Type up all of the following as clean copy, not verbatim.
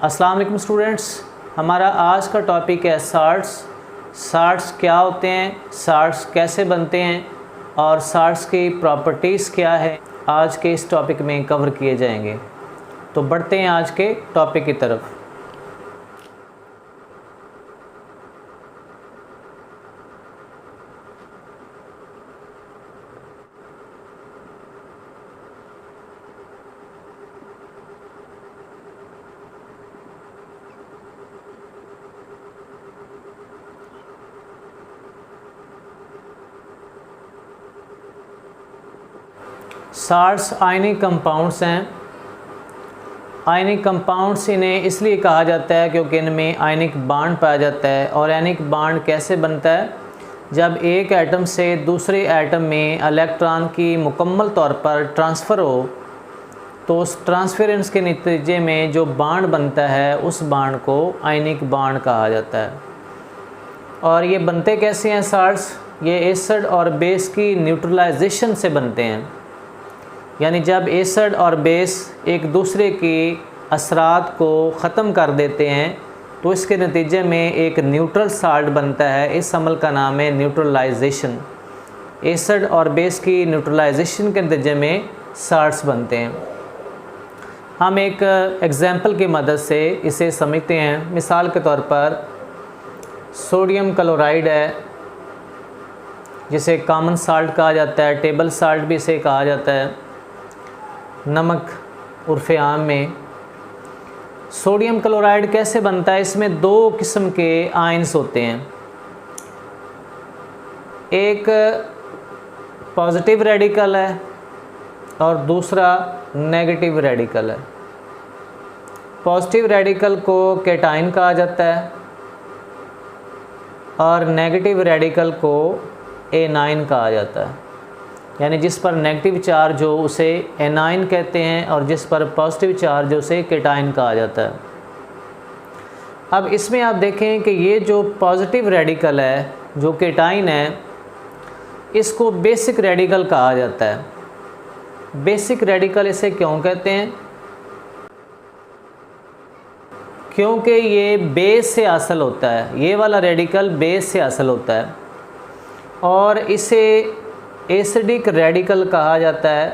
अस्सलाम वालेकुम स्टूडेंट्स, हमारा आज का टॉपिक है साल्ट्स। साल्ट्स क्या होते हैं, साल्ट्स कैसे बनते हैं और साल्ट्स की प्रॉपर्टीज़ क्या है, आज के इस टॉपिक में कवर किए जाएंगे। तो बढ़ते हैं आज के टॉपिक की तरफ। साल्ट्स आयनिक कंपाउंड्स हैं। आयनिक कंपाउंड्स इन्हें इसलिए कहा जाता है क्योंकि इनमें आयनिक बॉन्ड पाया जाता है। और आयनिक बॉन्ड कैसे बनता है? जब एक एटम से दूसरे एटम में इलेक्ट्रॉन की मुकम्मल तौर पर ट्रांसफ़र हो तो उस ट्रांसफरेंस के नतीजे में जो बॉन्ड बनता है उस बॉन्ड को आयनिक बॉन्ड कहा जाता है। और ये बनते कैसे हैं साल्ट्स? ये एसिड और बेस की न्यूट्रलाइजेशन से बनते हैं। यानी जब एसिड और बेस एक दूसरे की असरात को ख़त्म कर देते हैं तो इसके नतीजे में एक न्यूट्रल साल्ट बनता है। इस अमल का नाम है न्यूट्रलाइजेशन। एसिड और बेस की न्यूट्रलाइजेशन के नतीजे में साल्ट्स बनते हैं। हम एक एग्ज़ाम्पल की मदद से इसे समझते हैं। मिसाल के तौर पर सोडियम क्लोराइड है, जिसे कॉमन साल्ट कहा जाता है, टेबल साल्ट भी इसे कहा जाता है, नमक उर्फ़े आम में। सोडियम क्लोराइड कैसे बनता है? इसमें दो किस्म के आयंस होते हैं। एक पॉजिटिव रेडिकल है और दूसरा नेगेटिव रेडिकल है। पॉजिटिव रेडिकल को कैटायन कहा जाता है और नेगेटिव रेडिकल को एनाइन कहा जाता है। यानी जिस पर नेगेटिव चार्ज हो उसे एनाइन कहते हैं और जिस पर पॉजिटिव चार्ज हो उसे कैटायन कहा जाता है। अब इसमें आप देखें कि ये जो पॉजिटिव रेडिकल है, जो कैटायन है, इसको बेसिक रेडिकल कहा जाता है। बेसिक रेडिकल इसे क्यों कहते हैं? क्योंकि ये बेस से हासिल होता है। ये वाला रेडिकल बेस से हासिल होता है और इसे एसिडिक रेडिकल कहा जाता है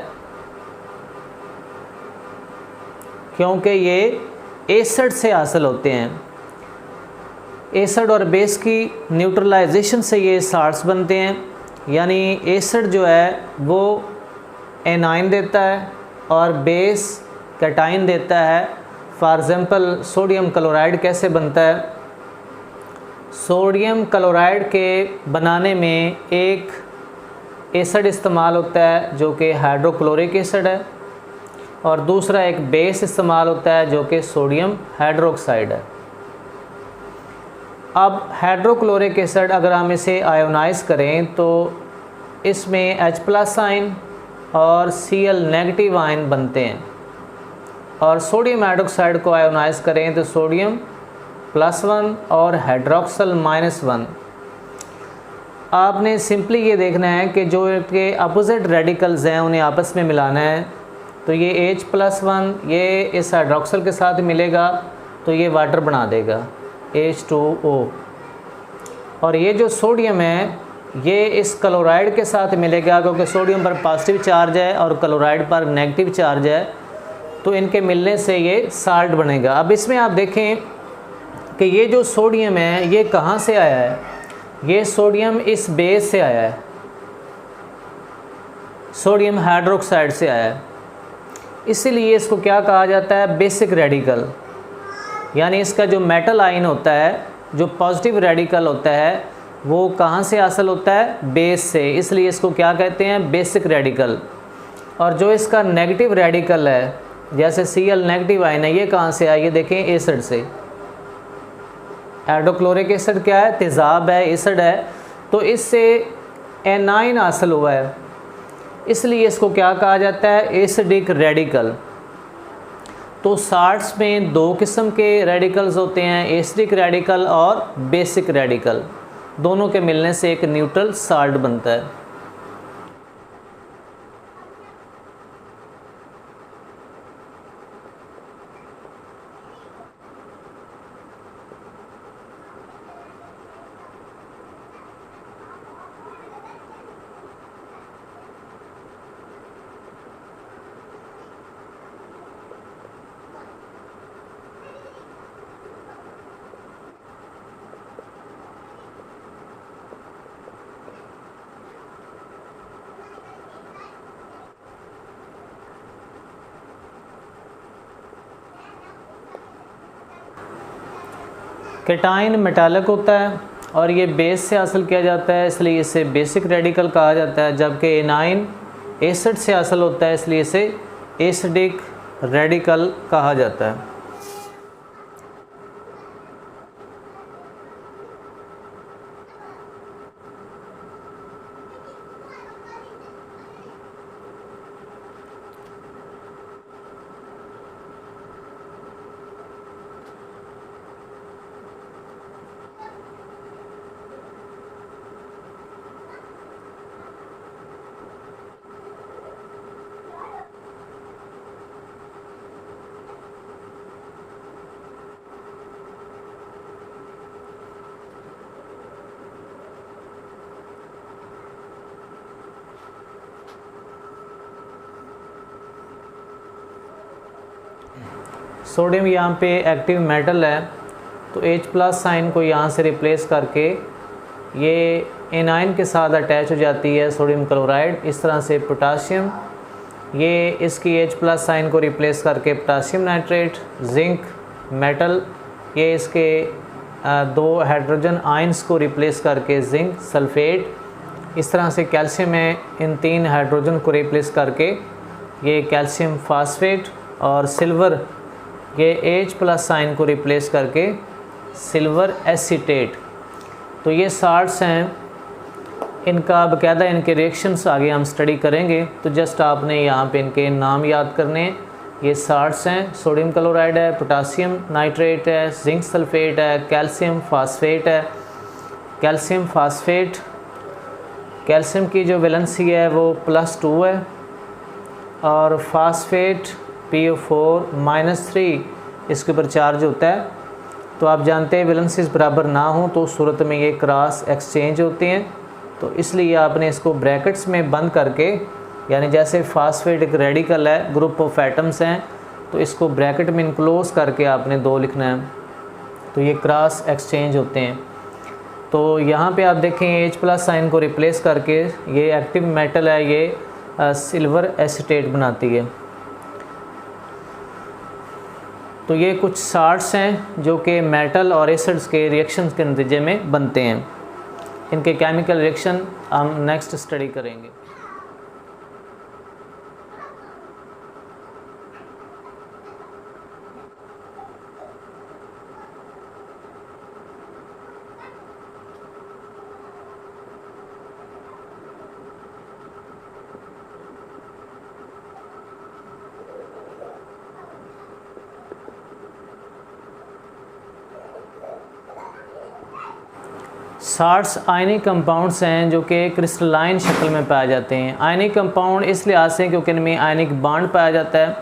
क्योंकि ये एसिड से हासिल होते हैं। एसिड और बेस की न्यूट्रलाइजेशन से ये साल्ट्स बनते हैं। यानी एसिड जो है वो एनाइन देता है और बेस कैटायन देता है। फॉर एग्ज़ाम्पल सोडियम क्लोराइड कैसे बनता है? सोडियम क्लोराइड के बनाने में एक एसिड इस्तेमाल होता है जो कि हाइड्रोक्लोरिक एसिड है और दूसरा एक बेस इस्तेमाल होता है जो कि सोडियम हाइड्रोक्साइड है। अब हाइड्रोक्लोरिक एसिड अगर हम इसे आयोनाइज़ करें तो इसमें H+ आयन और Cl नेगेटिव आयन बनते हैं। और सोडियम हाइड्रोक्साइड को आयोनाइज़ करें तो सोडियम +1 और हाइड्रोक्सल -1। आपने सिंपली ये देखना है कि जो के अपोजिट रेडिकल्स हैं उन्हें आपस में मिलाना है। तो ये H+1 ये इस हाइड्रोक्सल के साथ मिलेगा तो ये वाटर बना देगा H2O। और ये जो सोडियम है ये इस क्लोराइड के साथ मिलेगा क्योंकि सोडियम पर पॉजिटिव चार्ज है और क्लोराइड पर नेगेटिव चार्ज है, तो इनके मिलने से ये साल्ट बनेगा। अब इसमें आप देखें कि ये जो सोडियम है ये कहाँ से आया है? ये सोडियम इस बेस से आया है, सोडियम हाइड्रोक्साइड से आया है। इसीलिए इसको क्या कहा जाता है? Basic radical. यानी इसका जो मेटल आयन होता है, जो पॉजिटिव रेडिकल होता है, वो कहाँ से हासिल होता है? बेस से। इसलिए इसको क्या कहते हैं? Basic radical. और जो इसका नेगेटिव रेडिकल है, जैसे Cl नेगेटिव आयन है, ये कहाँ से आया? ये देखें एसिड से। हाइड्रोक्लोरिक एसिड क्या है? तेज़ाब है, एसिड है, तो इससे एनाइन हासिल हुआ है, इसलिए इसको क्या कहा जाता है? Acidic radical. तो साल्ट्स में दो किस्म के रेडिकल्स होते हैं, एसिडिक रेडिकल और बेसिक रेडिकल। दोनों के मिलने से एक न्यूट्रल साल्ट बनता है। केटाइन मेटालिक होता है और ये बेस से हासिल किया जाता है, इसलिए इसे बेसिक रेडिकल कहा जाता है, जबकि एनाइन एसिड से हासिल होता है, इसलिए इसे एसिडिक रेडिकल कहा जाता है। सोडियम यहाँ पे एक्टिव मेटल है, तो H+ साइन को यहाँ से रिप्लेस करके ये एनाइन के साथ अटैच हो जाती है सोडियम क्लोराइड। इस तरह से पोटाशियम, ये इसकी H+ साइन को रिप्लेस करके पोटाशियम नाइट्रेट, जिंक मेटल, ये इसके दो हाइड्रोजन आयंस को रिप्लेस करके जिंक सल्फेट। इस तरह से कैल्शियम है, इन 3 हाइड्रोजन को रिप्लेस करके ये कैल्शियम फास्फेट, और सिल्वर ये H+ साइन को रिप्लेस करके सिल्वर एसीटेट। तो ये साल्ट्स हैं, इनका बाकायदा इनके रिएक्शंस आगे हम स्टडी करेंगे, तो जस्ट आपने यहाँ पे इनके नाम याद करने हैं। ये साल्ट्स हैं, सोडियम क्लोराइड है, पोटाशियम नाइट्रेट है, जिंक सल्फेट है, कैल्शियम फास्फेट है। कैल्शियम फास्फेट, कैल्शियम की जो वैलेंसी है वो +2 है, और फास्फेट PO4-3 इसके ऊपर चार्ज होता है। तो आप जानते हैं वैलेंसीज बराबर ना हो तो उस सूरत में ये क्रॉस एक्सचेंज होते हैं, तो इसलिए आपने इसको ब्रैकेट्स में बंद करके, यानी जैसे फास्फेट एक रेडिकल है, ग्रुप ऑफ एटम्स हैं, तो इसको ब्रैकेट में इनक्लोज करके आपने 2 लिखना है, तो ये क्रॉस एक्सचेंज होते हैं। तो यहाँ पे आप देखें H+ साइन को रिप्लेस करके ये एक्टिव मेटल है, ये सिल्वर एसीटेट बनाती है। तो ये कुछ साल्ट्स हैं जो कि मेटल और एसिड्स के रिएक्शंस के नतीजे में बनते हैं। इनके केमिकल रिएक्शन हम नेक्स्ट स्टडी करेंगे। साल्ट्स आयनिक कंपाउंड्स हैं जो कि क्रिस्टलाइन शक्ल में पाए जाते हैं। आयनिक कंपाउंड इस लिहाज से क्योंकि इनमें आयनिक बॉन्ड पाया जाता है,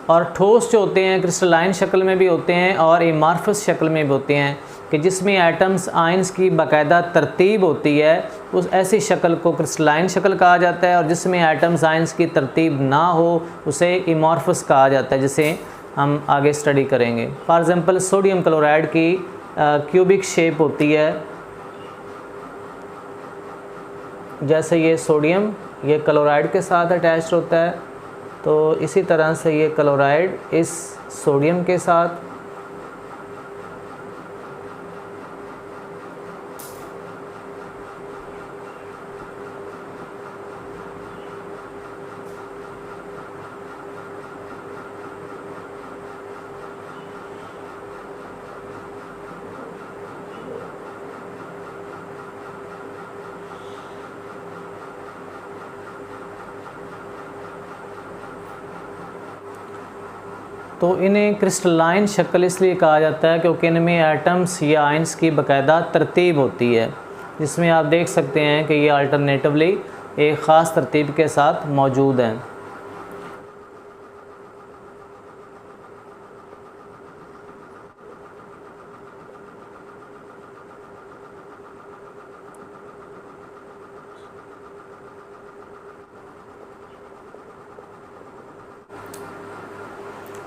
और ठोस जो होते हैं क्रिस्टलाइन शक्ल में भी होते हैं और एमार्फस शक्ल में भी होते हैं, कि जिसमें एटम्स आयंस की बाकायदा तरतीब होती है, उस ऐसी शक्ल को क्रिस्टलाइन शक्ल कहा जाता है। और जिसमें एटम्स आयंस की तरतीब ना हो उसे एमार्फस कहा जाता है, जिसे हम आगे स्टडी करेंगे। फॉर एग्ज़ाम्पल सोडियम क्लोराइड की क्यूबिक शेप होती है, जैसे ये सोडियम ये क्लोराइड के साथ अटैच्ड होता है, तो इसी तरह से ये क्लोराइड इस सोडियम के साथ, तो इन्हें क्रिस्टलाइन शक्ल इसलिए कहा जाता है क्योंकि इनमें एटम्स या आयंस की बाकायदा तरतीब होती है, जिसमें आप देख सकते हैं कि ये अल्टरनेटिवली एक ख़ास तरतीब के साथ मौजूद हैं।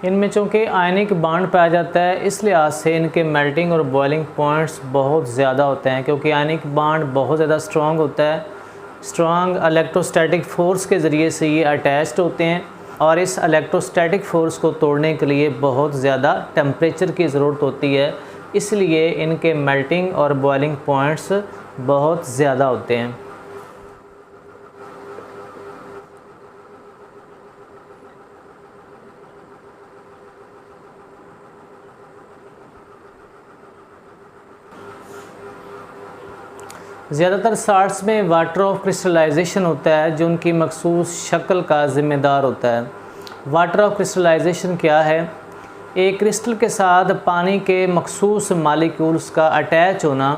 इनमें चूँकि आयनिक बॉन्ड पाया जाता है, इस लिहाज से इनके मेल्टिंग और बॉइलिंग पॉइंट्स बहुत ज़्यादा होते हैं, क्योंकि आयनिक बॉन्ड बहुत ज़्यादा स्ट्रॉन्ग होता है। स्ट्रॉन्ग इलेक्ट्रोस्टैटिक फ़ोर्स के ज़रिए से ये अटैच्ड होते हैं, और इस इलेक्ट्रोस्टैटिक फ़ोर्स को तोड़ने के लिए बहुत ज़्यादा टेम्परेचर की ज़रूरत होती है, इसलिए इनके मेल्टिंग और बॉइलिंग पॉइंट्स बहुत ज़्यादा होते हैं। ज़्यादातर साल्ट्स में वाटर ऑफ क्रिस्टलाइजेशन होता है जो उनकी मखसूस शक्ल का ज़िम्मेदार होता है। वाटर ऑफ क्रिस्टलाइजेशन क्या है? एक क्रिस्टल के साथ पानी के मखसूस मालिक्यूल्स का अटैच होना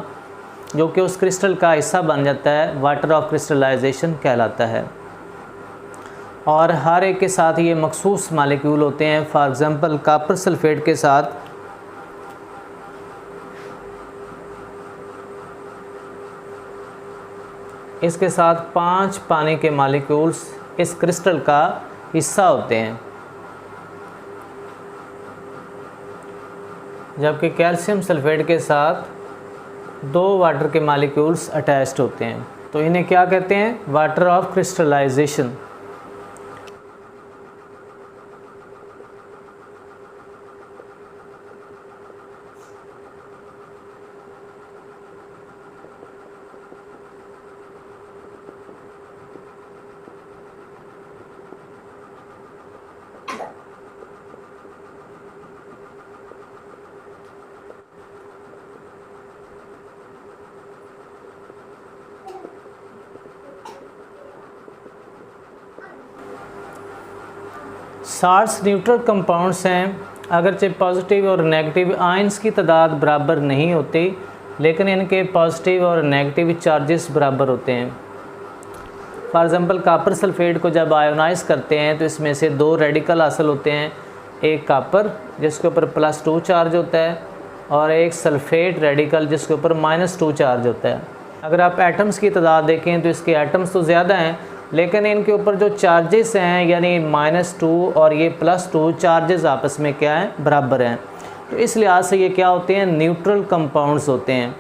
जो कि उस क्रिस्टल का हिस्सा बन जाता है, वाटर ऑफ क्रिस्टलाइजेशन कहलाता है। और हर एक के साथ ये मखसूस मालिक्यूल होते हैं। फॉर एग्ज़ाम्पल कॉपर सल्फेट के साथ इसके साथ 5 पानी के मालिक्यूल्स इस क्रिस्टल का हिस्सा होते हैं, जबकि कैल्शियम सल्फेट के साथ 2 वाटर के मालिक्यूल्स अटैच्ड होते हैं। तो इन्हें क्या कहते हैं? Water of crystallisation. Salts neutral compounds हैं, अगरचे पॉजिटिव और नेगेटिव आयंस की तादाद बराबर नहीं होती, लेकिन इनके पॉजिटिव और नेगेटिव चार्जेस बराबर होते हैं। फॉर एग्ज़ाम्पल कॉपर सल्फेट को जब आयोनाइज़ करते हैं तो इसमें से 2 रेडिकल हासिल होते हैं, एक कॉपर जिसके ऊपर +2 चार्ज होता है और एक सल्फेट रेडिकल जिसके ऊपर -2 चार्ज होता है। अगर आप एटम्स की तादाद देखें तो इसके एटम्स तो ज़्यादा हैं, लेकिन इनके ऊपर जो चार्जेस हैं यानी -2 और ये +2 चार्जेस आपस में क्या हैं? बराबर हैं। तो इस लिहाज से ये क्या होते हैं? न्यूट्रल कंपाउंड्स होते हैं।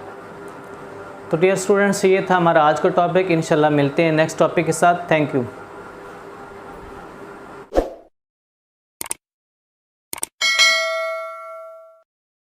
तो डियर स्टूडेंट्स, ये था हमारा आज का टॉपिक। इंशाल्लाह मिलते हैं नेक्स्ट टॉपिक के साथ। Thank you.